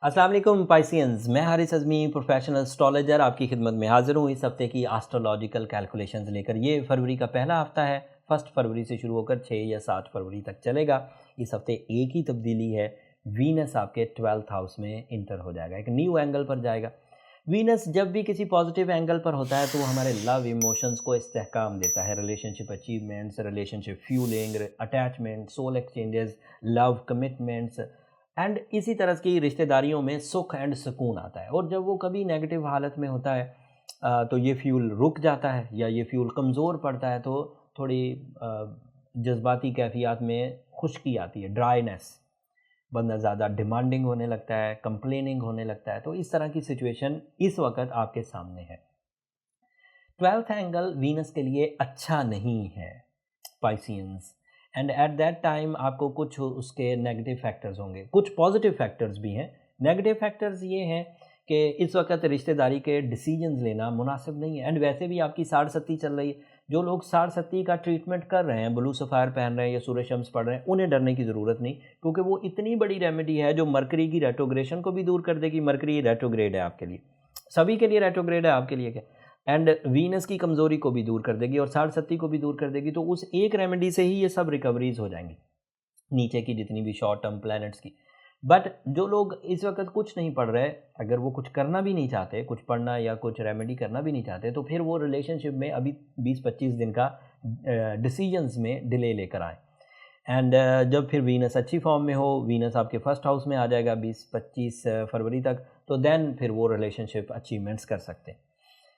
अस्सलाम वालेकुम पाइसियंस, मैं हारिस अज़मी प्रोफेशनल एस्ट्रोलॉजर आपकी खिदमत में हाज़िर हूँ इस हफ़्ते की एस्ट्रोलॉजिकल कैलकुलेशंस लेकर। ये फरवरी का पहला हफ़्ता है, 1 फरवरी से शुरू होकर 6 या 7 फरवरी तक चलेगा। इस हफ़्ते एक ही तब्दीली है, वीनस आपके 12th हाउस में इंटर हो जाएगा, एक न्यू एंगल पर जाएगा। वीनस जब भी किसी पॉजिटिव एंगल पर होता है तो वो हमारे लव इमोशंस को इस्तेहकाम देता है, relationship achievements, relationship fueling, attachment, soul exchanges, love commitments and इसी तरह की रिश्तेदारियों में सुख एंड सुकून आता है। और जब वो कभी नेगेटिव हालत में होता है तो ये फ्यूल रुक जाता है या ये फ्यूल कमज़ोर पड़ता है तो थोड़ी जज्बाती कैफियत में खुश्की आती है, ड्राइनेस, बंदा ज़्यादा डिमांडिंग होने लगता है, कंप्लेनिंग होने लगता है। तो इस तरह की सिचुएशन इस वक्त आपके सामने है। 12th एंगल वीनस के लिए अच्छा नहीं है Pisceans, and at that time आपको कुछ उसके नेगेटिव फैक्टर्स होंगे, कुछ पॉजिटिव फैक्टर्स भी हैं। नेगेटिव फैक्टर्स ये हैं कि इस वक्त रिश्तेदारी के डिसीजंस लेना मुनासिब नहीं है। एंड वैसे भी आपकी साढ़ सत्ती चल रही है, जो लोग साढ़ सत्ती का ट्रीटमेंट कर रहे हैं, ब्लू सफ़ायर पहन रहे हैं या सूर्य शम्स पढ़ रहे हैं, उन्हें डरने की ज़रूरत नहीं, क्योंकि वो इतनी बड़ी रेमेडी है जो मरकरी की रेट्रोग्रेशन को भी दूर कर देगी। मरकरी रेट्रोग्रेड है आपके लिए, सभी के लिए रेट्रोग्रेड है, आपके लिए क्या, एंड वीनस की कमज़ोरी को भी दूर कर देगी और साढ़ सत्ती को भी दूर कर देगी। तो उस एक रेमेडी से ही ये सब रिकवरीज हो जाएंगी, नीचे की जितनी भी शॉर्ट टर्म प्लैनेट्स की। बट जो लोग इस वक्त कुछ नहीं पढ़ रहे, अगर वो कुछ करना भी नहीं चाहते, कुछ पढ़ना या कुछ रेमेडी करना भी नहीं चाहते, तो फिर वो रिलेशनशिप में अभी 20-25 दिन का डिसीजंस में डिले लेकर आए। एंड जब फिर वीनस अच्छी फॉर्म में हो, वीनस आपके फर्स्ट हाउस में आ जाएगा 20-25 फरवरी तक, तो देन फिर वो रिलेशनशिप अचीवमेंट्स कर सकते हैं।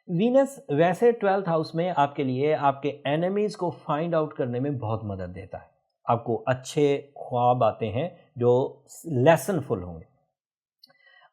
वीनस वैसे 12th हाउस में आपके लिए आपके एनिमीज़ को फाइंड आउट करने में बहुत मदद देता है। आपको अच्छे ख्वाब आते हैं जो लेसनफुल होंगे,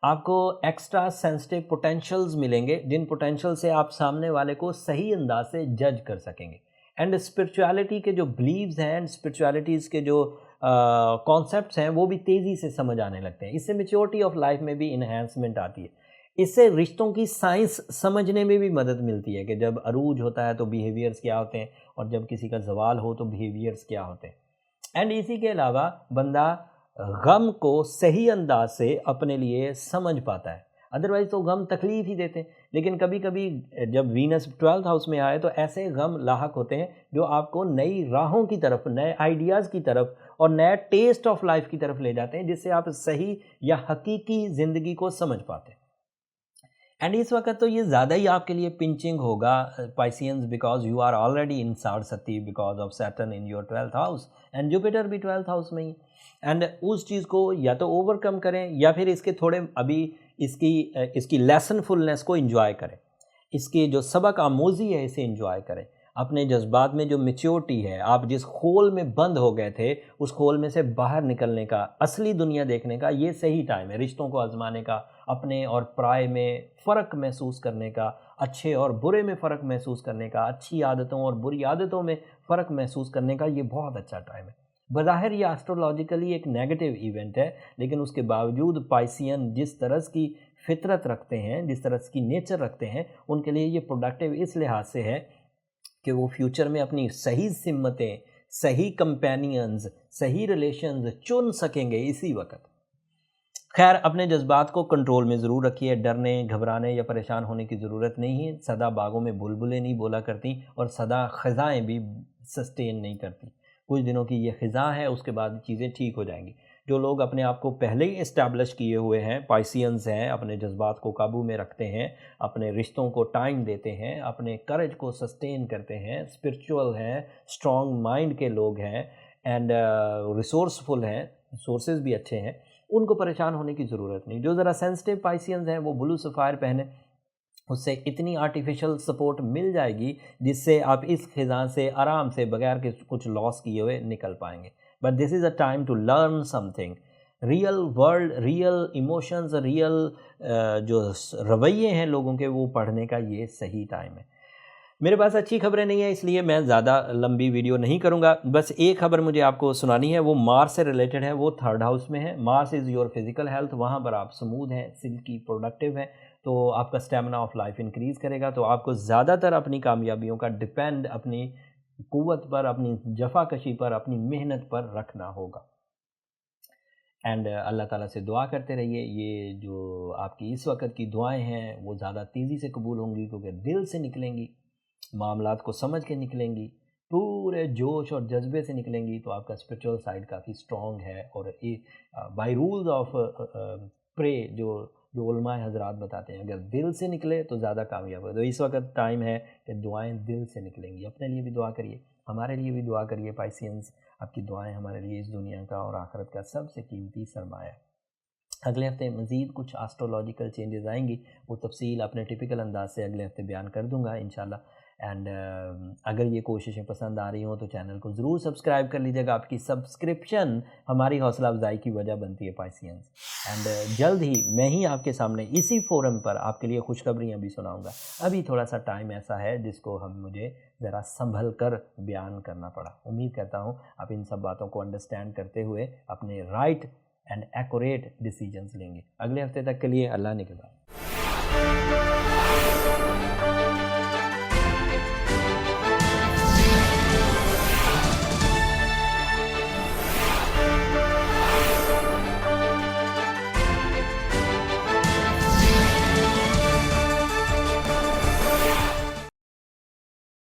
आपको एक्स्ट्रा सेंसिटिव पोटेंशियल्स मिलेंगे, जिन पोटेंशियल से आप सामने वाले को सही अंदाज से जज कर सकेंगे। एंड स्पिरिचुअलिटी के जो बिलीव्स हैं, स्पिरिचुअलिटीज़ के जो कॉन्सेप्ट्स हैं, वो भी तेज़ी से समझ आने लगते हैं। इससे मेच्योरिटी ऑफ लाइफ में भी इन्हेंसमेंट आती है। इससे रिश्तों की साइंस समझने में भी मदद मिलती है कि जब अरूज होता है तो बिहेवियर्स क्या होते हैं और जब किसी का जवाल हो तो बिहेवियर्स क्या होते हैं। एंड इसी के अलावा बंदा गम को सही अंदाज से अपने लिए समझ पाता है। अदरवाइज़ तो गम तकलीफ़ ही देते हैं, लेकिन कभी कभी जब वीनस 12th हाउस में आए तो ऐसे गम लाहक होते हैं जो आपको नई राहों की तरफ, नए आइडियाज़ की तरफ और नया टेस्ट ऑफ लाइफ की तरफ ले जाते हैं, जिससे आप सही या हकीकी ज़िंदगी को समझ पाते हैं। एंड इस वक्त तो ये ज़्यादा ही आपके लिए पिंचिंग होगा Pisceans, because you are already in Sade Sati because of Saturn in your 12th house and Jupiter भी 12th हाउस में ही। एंड उस चीज़ को या तो ओवरकम करें या फिर इसके थोड़े अभी इसकी लेसनफुलनेस को इंजॉय करें, इसकी जो सबक आमोज़ी है इसे इंजॉय करें। अपने जज्बात में जो मैच्योरिटी है, आप जिस खोल में बंद हो गए थे उस खोल में से बाहर निकलने का, असली दुनिया देखने का ये सही टाइम है। रिश्तों को आजमाने का, अपने और पराये में फ़र्क महसूस करने का, अच्छे और बुरे में फ़र्क महसूस करने का, अच्छी आदतों और बुरी आदतों में फ़र्क महसूस करने का ये बहुत अच्छा टाइम है। बज़ाहिर ये एस्ट्रोलॉजिकली एक नेगेटिव इवेंट है, लेकिन उसके बावजूद पाइसियन जिस तरह की फितरत रखते हैं, जिस तरह की नेचर रखते हैं, उनके लिए ये प्रोडक्टिव इस लिहाज से है कि वो फ्यूचर में अपनी सही सिमतें, सही कंपेनियंस, सही रिलेशंस चुन सकेंगे इसी वक्त। खैर, अपने जज्बात को कंट्रोल में ज़रूर रखिए, डरने, घबराने या परेशान होने की ज़रूरत नहीं है। सदा बागों में बुलबुलें नहीं बोला करती और सदा ख़ज़ाएँ भी सस्टेन नहीं करती। कुछ दिनों की ये ख़ज़ा है, उसके बाद चीज़ें ठीक हो जाएंगी। जो लोग अपने आप को पहले ही इस्टेब्लिश किए हुए हैं, पाइसियंस हैं, अपने जज्बात को काबू में रखते हैं, अपने रिश्तों को टाइम देते हैं, अपने करेज को सस्टेन करते हैं, स्पिरिचुअल हैं, स्ट्रॉन्ग माइंड के लोग हैं एंड रिसोर्सफुल हैं, सोर्सेज भी अच्छे हैं, उनको परेशान होने की ज़रूरत नहीं। जो ज़रा सेंसिटिव पाइसियंस हैं वो ब्लू सफ़ायर पहने, उससे इतनी आर्टिफिशियल सपोर्ट मिल जाएगी जिससे आप इस खिज़ां से आराम से बगैर के कुछ लॉस किए हुए निकल पाएंगे। But this is a time to learn something, real world, real emotions, real जो रवैये हैं लोगों के, वो पढ़ने का ये सही टाइम है। मेरे पास अच्छी खबरें नहीं है, इसलिए मैं ज़्यादा लंबी वीडियो नहीं करूँगा। बस एक खबर मुझे आपको सुनानी है, वो मार्स से रिलेटेड है, वो 3rd हाउस में है। Mars is your physical health, वहाँ पर आप स्मूथ हैं, सिल्की, प्रोडक्टिव हैं, तो आपका स्टेमिना ऑफ लाइफ इंक्रीज़ करेगा। तो आपको ज़्यादातर अपनी कामयाबियों का डिपेंड अपनी क़ुव्वत पर, अपनी जफ़ाकशी पर, अपनी मेहनत पर रखना होगा। एंड अल्लाह ताला से दुआ करते रहिए। ये जो आपकी इस वक्त की दुआएं हैं वो ज़्यादा तेज़ी से कबूल होंगी, क्योंकि दिल से निकलेंगी, मामलात को समझ के निकलेंगी, पूरे जोश और जज्बे से निकलेंगी, तो आपका स्पिरिचुअल साइड काफ़ी स्ट्रॉन्ग है। और ये बाय रूल्स ऑफ प्रे जो जो उलमाए हजरात बताते हैं, अगर दिल से निकले तो ज़्यादा कामयाब हो। तो इस वक्त टाइम है कि दुआएं दिल से निकलेंगी। अपने लिए भी दुआ करिए, हमारे लिए भी दुआ करिए पाइसियंस। आपकी दुआएं हमारे लिए इस दुनिया का और आखिरत का सबसे कीमती सरमाया है। अगले हफ्ते मज़ीद कुछ एस्ट्रोलॉजिकल चेंजेस आएंगी, वो तफसील अपने टिपिकल अंदाज से अगले हफ्ते बयान कर दूंगा इंशाल्लाह। एंड अगर ये कोशिशें पसंद आ रही हों तो चैनल को ज़रूर सब्सक्राइब कर लीजिएगा। आपकी सब्सक्रिप्शन हमारी हौसला अफजाई की वजह बनती है पाइसियंस। एंड जल्द ही मैं ही आपके सामने इसी फोरम पर आपके लिए खुशखबरियाँ भी सुनाऊँगा। अभी थोड़ा सा टाइम ऐसा है जिसको मुझे ज़रा संभल कर बयान करना पड़ा। उम्मीद करता हूँ आप इन सब बातों को अंडरस्टैंड करते हुए अपने राइट एंड एक्यूरेट डिसीजंस लेंगे। अगले हफ्ते तक के लिए अल्लाह निगहबान।